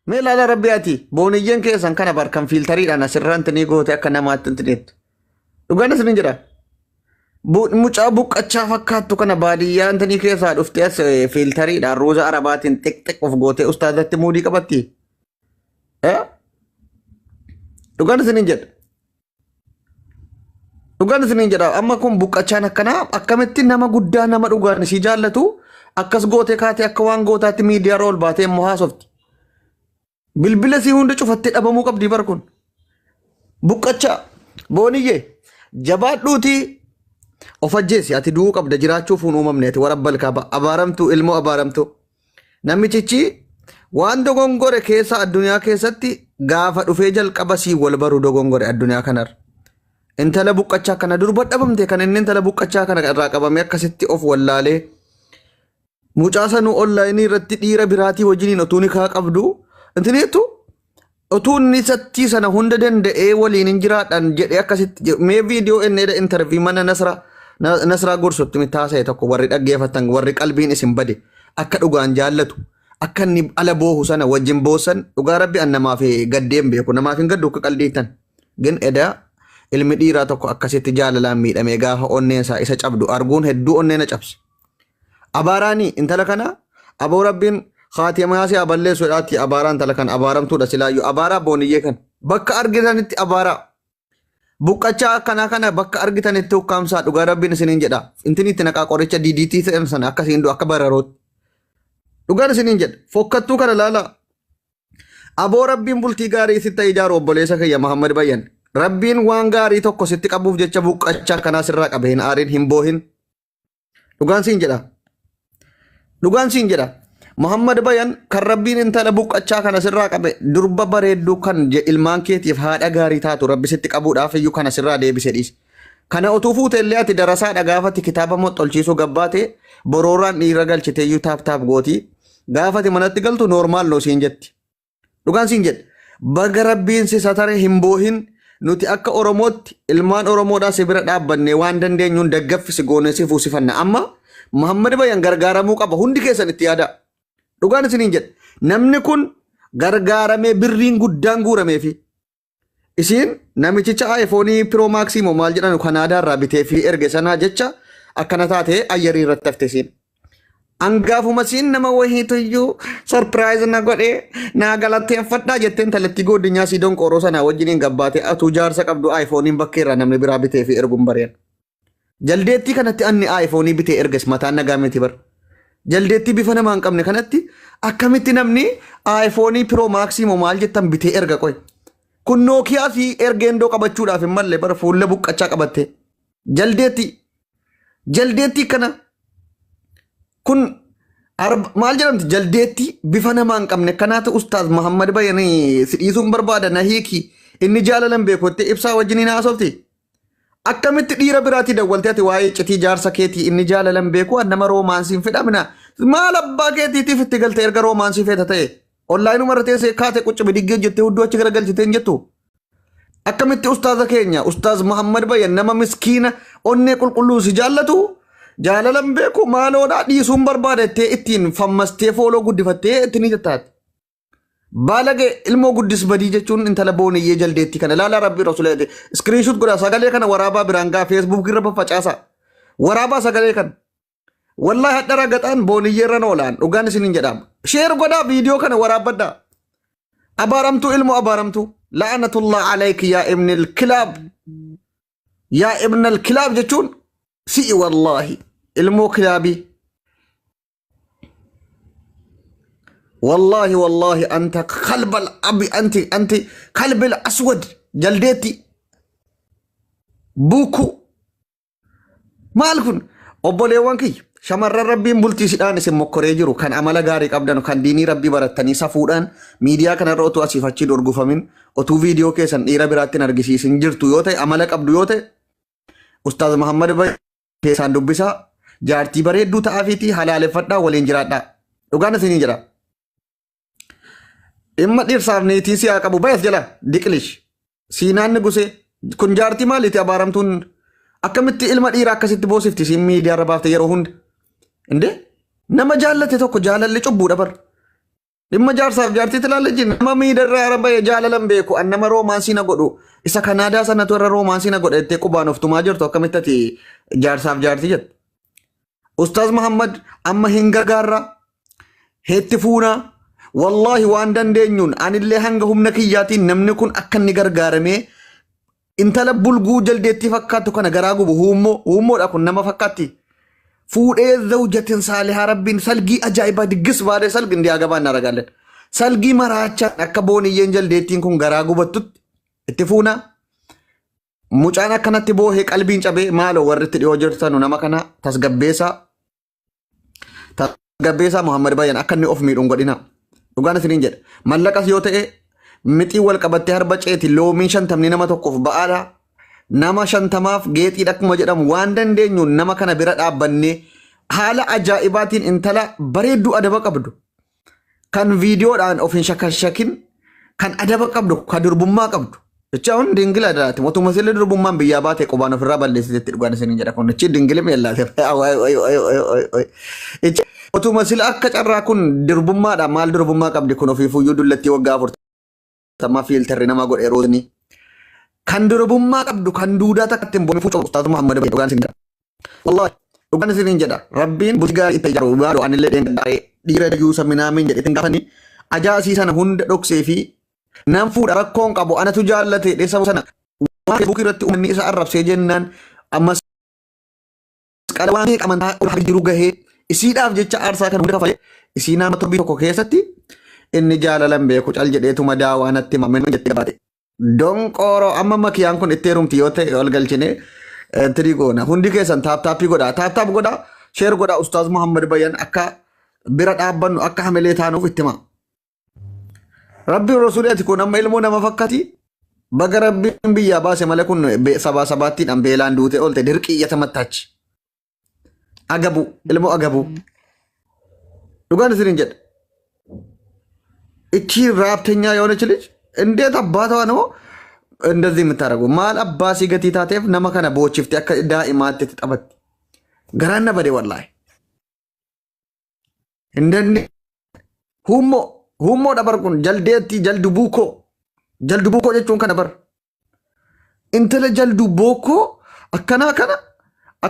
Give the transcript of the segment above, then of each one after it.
Mee ilaala rabbiyaati booniyyen keessan kana barkan fiiltariidhaan asirraan tinii goote akka namaatti intineettu. Dhugaan isin jira. Mucaa buqqachaa fakkaattu kana baadiyyaan tinii keessaa dhuftee as fiiltariidhaan rooza arabaatiin xiq of gootee ustaazatti muudii qabatti. Dhugaan isin jedha. Dhugaan isin jedha amma kun buqqachaan akkanaa akkamitti nama guddaa nama dhugaan isii jaallatu akkas gootee kaatee akka waan gootaatti miidiyaa rool baatee immoo haasofti. Bilbila sii hunda cufattee dhabamuu qabdi bar kun. Buqqachaa booniyyee jabaadhuutii of ajjeesi ati du'uu qabda jiraachuuf hin uumamneeti warabbal kaaba abaaramtu ilmoo abaaramtu. Namichichi waan dogongore keessa addunyaa keessatti gaafa dhufee jalqaba sii wal baru dogongore addunyaa kanarra. Intala buqqachaa kana durba dhabamte kan inni intala buqqachaa kana irraa qabame akkasitti of wallaalee mucaa sanuu onlaayinii irratti dhiira biraatii wajjiniin otuuni kaa qabdu intineetu otuun isatti sana hunda danda'ee waliin hin jiraadhaan jedhee akkasitti mee viidiyoo inni intervii mana Nasraa Gorsotti mitaasa'e tokko warri dhaggeeffatan warri qalbiin isin bade akka dhugaan jaallatu akka inni ala boohu sana wajjin boosan dhugaa rabbi an namaaf gaddeen beeku namaaf hin gaddu akka qaldiitan gin edaa ilmi dhiiraa tokko akkasitti jaalalaan miidhamee gaafa onneensaa isa cabdu arguun hedduu onneena cabse. Abaaraanii intala kana aboo rabbiin khaatimaa si aballeessuudhaatti abaaraan intala kan abaaramtuudha silaayyuu abaaraa booniyyee kan bakka argitanitti abaaraa buqqachaa akkanaa kana bakka argitanitti hukkaamsaa dhugaa rabbiin isiniin jedha intinitti naqaa qoricha DDT ta'an sana akkasiin du'a akka bararooti. Dhugaan isiniin jedha fokkattuu kana laala aboo rabbiin bultii gaarii sitta ijaaru obboleessa kiyya Muhammad Bayyan. Rabbiin waan gaarii tokko sitti qabuuf jecha buqqachaa kanaa sirraa qabe hin aarin hin boohin. Dhugaan siin jedha. Dhugaan siin jedha. Muhammad Bayan kan rabbiin intala buqqachaa kana sirraa qabe durba bareedduu kan ilmaan keetiif haadha gaarii taatu rabbi sitti qabuudhaaf iyyuu kana sirraa deebise dhiise. Kana utuu fuute illee ati darasaa dhagaafatti kitaaba moxxolchiisuu gabbaate borooraan dhiira galchite iyyuu taap gootii gaafati manatti galtu noormaal noo siin jetti. Dhugaan siin jedha. Baga rabbiin si satare hin boohin. Nuti akka Oromootti ilmaan Oromoodhaa si bira dhaabbanne waan dandeenyuun daggaffisi goonessi fuusifanna amma Muhammad Bayan gargaaramuu qaba hundi keessan itti yaada. Dhugaan isiniin jedha namni kun gargaaramee birriin guddaan guurameefi isiin namichicha iPhone Pro Max moo maal jedhan Kanaadaa irraa bitee fi erge sanaa jecha akkana taatee ayyarii irratti hafte isiin. Angaafuma siin nama wahiitu iyyuu surprise na godhee naa galateeffadhaa jetteen talatti godinyaa si donqoroo sana wajjiniin gabbaate atuu jaarsa qabdu iPhonein bakkeerraa namni biraa bitee fi erguun bareen. Jaldeettii kanatti anni iPhone bitee erges mataan nagaa miti bar. Jaldeettii bifa namaa hin qabne kanatti akkamitti namni iPhone Pro Max moo maal jettan bitee erga qoy. Kun Nokia fi ergeendoo qabachuudhaaf hin malle bar fuulla buqqachaa qabatte. Jaldeettii kana kun maal jedhamti jaldeetti bifa namaa hin qabne kanaatu ustaaz Muhammad Bayan si dhiisuun barbaada na hiiki inni jaalalan beekutti ibsaa wajjiniin haasofti. Akkamitti dhiira biraatti dawwaltee ati waa'ee citii jaarsa keetii inni jaalalan beeku nama roomaansiin fedhamina maal abbaa keetiitiif itti galte erga roomaansii feeta ta'e onlaayinuma irra teessee kaate qucci bidiggee jettee hudduu achi garagalchiteen jettu. Akkamitti ustaaza keenya ustaaz Muhammad Bayan nama miskiina onnee qulqulluu si jaallatu. Jaalalan beeku maaloodhaa dhiisuun barbaadattee ittiin fammastee fooloo guddifattee ittiin jettaati. Baalagee ilmoo guddis badii jechuun intala booniyyee jaldeetti kana laala rabbi rasuleeti. Screenshot godha sagalee kana waraabaa biraan gaa Facebook irra facaasaa. Waraabaa sagalee kana. Wallahi hadhara gaxaan booniyyee irra noolaan dhugaan isiniin jedhama. Sheer godhaa viidiyoo kana waraabbadhaa. Abaaramtuu ilmoo abaaramtuu. La'anatullah alayki yaa ibnil kilaab. Yaa ibnal kilaab jechuun سي والله المو كلابي والله أنت قلب الأبي أنت قلب الأسود جلدتي بوكو مالكن أبولي وانكي شمر ربي مبلتي سيدان اسم مكوريجرو كان عمل غاري قبدانو كان ديني ربي براتني سفودان ميديا كان روتو أسيفاتشي دورغو فمين أتو فيديو كيسان إيرا براتي نرگسي سنجرتو يوتي عملك أبدو يوتي أستاذ محمد باي keessaan dubbisaa jaartii bareedduu ta'aafiitii halaaleffadhaa waliin jiraadhaa dhugaan isinii jira. Dhimma dhirsaaf niitii si'aa qabu bayas jala diqlish siinaanni gusee kun jaartii maaliiti abaaramtuun akkamitti ilma dhiiraa akkasitti boosifti siin miidiyaa irra baaftee yeroo hunda. Inde nama jaallate tokko jaalalli cubbuudha bar. Dhimma jaarsaaf jaartii tilaalle jinna. Nama miidharraa araba jaalalan beeku an nama roomaansii na godhu isa Kanaadaa sanatu irra roomaansii na godha jettee qubaan oftumaa jirtu akkamitti ati jaarsaaf jaartii jette. Ustaaz Muhammad amma hin gargaarra heetti fuunaa wallahi waan dandeenyuun anillee hanga humna kiyyaatiin namni kun akka inni gargaaramee intala bulguu jaldeettii fakkaattu kana garaa gubu huummoodha kun nama fakkaatti. Fuudhee zawjatin saalihaa rabbiin salgii ajaa'ibaa diggis baadee salgi ndi agabaan naragaaleen. Salgii maraachaan akka booniyyeen jaldeettiin kun garaa gubattutti itti fuunaa. Mucaan akkanatti boohee qalbiin cabee maaloo warri itti dhiyoo jirtanu nama kana tasgabbeessaa Muhammad Bayyan akka inni of miidhuun godhina. Dhugaan isiniin jedha. Mallaqas yoo ta'e mixii wal qabattee harba ceeti loomiin 50 nama tokkoof ba'aadha. Nama 50maaf geexii akkuma jedhamu waan dandeenyuun nama kana bira dhaabbannee haala ajaa'ibaatiin intala bareedduu adaba qabdu kan viidiyoodhaan of hin shakin kan adaba qabdu kan durbummaa qabdu jecha on dingila daati mootummaa sille durbummaan biyyaa baate qubaan ofirraa balleessiteetti dhugaan isiniin jedha kun achi dingile meellaate mootummaa sille akka carraa kun durbummaadha maal durbummaa qabdi kun ofiifuyyuu dullattii waggaa 40 fiiltarri nama godhe roosni. Kan durbummaa qabdu kan duudaa takkatti hin boone fuucoo Ustaaz Muhammad Bayyan dhugaan isiniin jedha. Wallahi dhugaan isiniin jedha. Rabbiin butii gaarii itti ijaaru baaduu anillee dheengadhaa'ee dhiira yuusa minaamin jedhe ittiin gaafanii ajaa'isii sana hunda dhoksee fi nam fuudha rakkoon qabu anatu jaallate dheessa sana waan Facebook irratti uummanni isa arrabsee jennaan ammas qalawaan qamantaa ol jiru gahee isiidhaaf jecha aarsaa kan hunda kafalee isii nama torbii tokko keessatti inni jaalalan beeku cal jedheetuma daawaanatti mammen jettee gabaate. Donqoro amma makiyaan kun itti heerumti yoo ta'e ol galchine tirii goona hundi keessan taaptaappii godhaa taaptaap godhaa sheer godhaa Ustaaz Muhammad Bayyan akka bira dhaabbannu akka hamilee taanuuf itti hima. Rabbiin rasuuliyati kun amma ilmoo nama fakkaati baga rabbiin biyyaa baase malee kun sabaa sabaattiidhaan beelaan duute oolte dirqiyyata mattaachi. Agabu ilmoo agabu dhugaan isiniin jedha. Ichi raabtenyaa የሆነች ልጅ እንዴት አባቷ ነው እንደዚህ የምታደርገው? ማል አባሲ ገቲ ታቴፍ ነማ ከነ ቦችፍቲ አከ ዳኢማት ተጠበት ገራና በደ ወላሂ እንደኔ ሁሞ ደበርኩን ጀልዴቲ ጀልዱ ቡኮ ጀቹን ከነበር እንተለ ጀልዱ ቦኮ አከና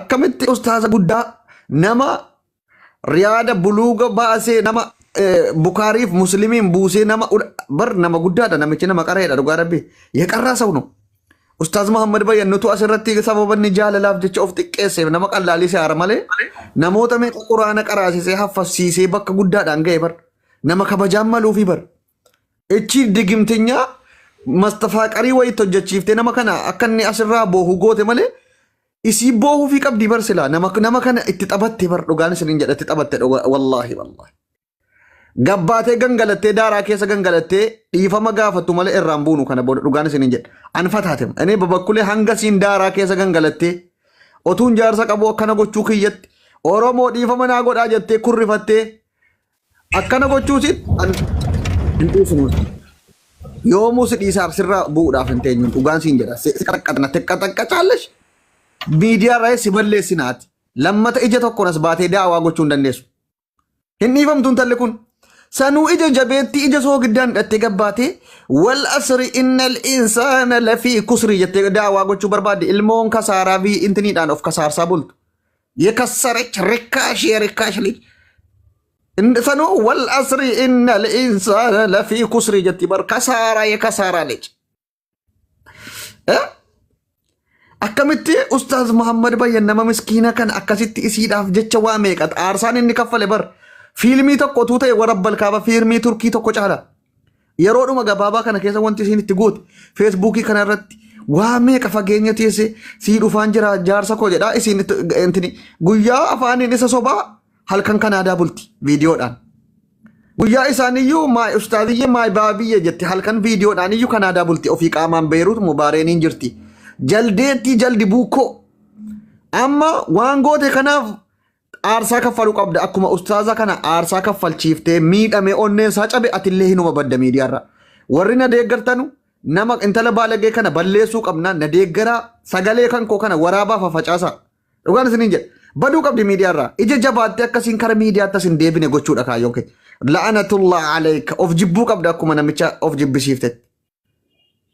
አከምት ኡስታዝ ጉዳ ነማ ሪያደ ቡሉገ ባሴ ነማ Bukaariif Muslimiin buusee nama bar nama guddaadha namichi nama qareedha dhugaa rabbi yeqarraa sa'u no Ustaaz Muhammad Bayyan nutu asirratti sababanni jaalalaaf jecha of xiqqeesseef nama qallaalii seera malee namoota meeqa quraana qaraasisee haffasiisee bakka guddaadhaan ga'e bar nama kabajaan maluufi bar ichi digimtinyaa Mastafaa qarii wayii hojjechiiftee nama kana akka inni asirraa boohu goote malee isii boohuu fi qabdi bar silaa nama kana itti taphatte bar dhugaan isiniin jedha itti taphatte wallaahi. Gabbaatee gangalattee daaraa keessa gangalattee dhiifama gaafatu malee irraan buunu kana booda dhugaan isiniin jedha. Anfataatem inni babakkulee hanga siin daaraa keessa gangalattee otuun jaarsa qabu akkana gochuu kiyyatti Oromoo dhiifama naa godhaa jettee kurrifattee akkana gochuusit hin dhiifnu. Yoomuu si dhiisaaf sirraa bu'uudhaaf hin teenyu dhugaan siin jedha. Si qaqqaxna teqqaxaqqa caallesh miidiyaa irraa si balleessinaati. Lammata ija tokkoon as baatee daawaa gochuu hin dandeessu. Hin dhiifamtuun talli kun. Sanuu ija jabeetti ija soo giddaan dhattee gabbaatee wal asri innal insaana lafii kusri jettee daawaa gochuu barbaadde ilmoon kasaaraa fi intiniidhaan of kasaarsaa bultu. Yekasarech rikkaash li. Sanuu wal asri innal insaana lafii kusri jetti bar kasaaraa yekasaaraa lech. Akkamitti Ustaaz Muhammad Bayyan nama miskiina kan akkasitti isiidhaaf jecha waa meeqat aarsaan inni kaffale bar. Fiilmii tokko tuute warabbal kaaba fiilmii Turkii tokko caala. Yeroodhuma gabaabaa kana keessa wanti isiin itti goote Feesbuukii kana irratti waa meeqa fageenya teesse sii dhufaan jira jaarsa koo jedhaa isiin intini guyyaa afaaniin isa sobaa halkan Kanaadaa bulti viidiyoodhaan. Guyyaa isaaniyyuu maay ustaaziyyee maay baabiyye jetti halkan viidiyoodhaan iyyuu Kanaadaa bulti ofii qaamaan Beeruut Mubaareniin jirti. Jaldeetti jaldi buukoo amma waan goote kanaaf aarsaa kaffaluu qabda akkuma ustaaza kana aarsaa kaffalchiiftee miidhame onneen isaa cabe atillee hinuma badda miidiyaarra warri na deeggartanu nama intala baalagee kana balleessuu qabna na deeggaraa sagalee kan koo kana waraabaa facaasaa dhugaan isiniin jedha baduu qabdi miidiyaarra ija jabaattee akkasiin kara miidiyaatti asin deebine gochuudha kaayyoon kee la'anatullah alayka of jibbuu qabda akkuma namicha of jibbisiiftetti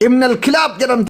ibn al-kilaab jedhamta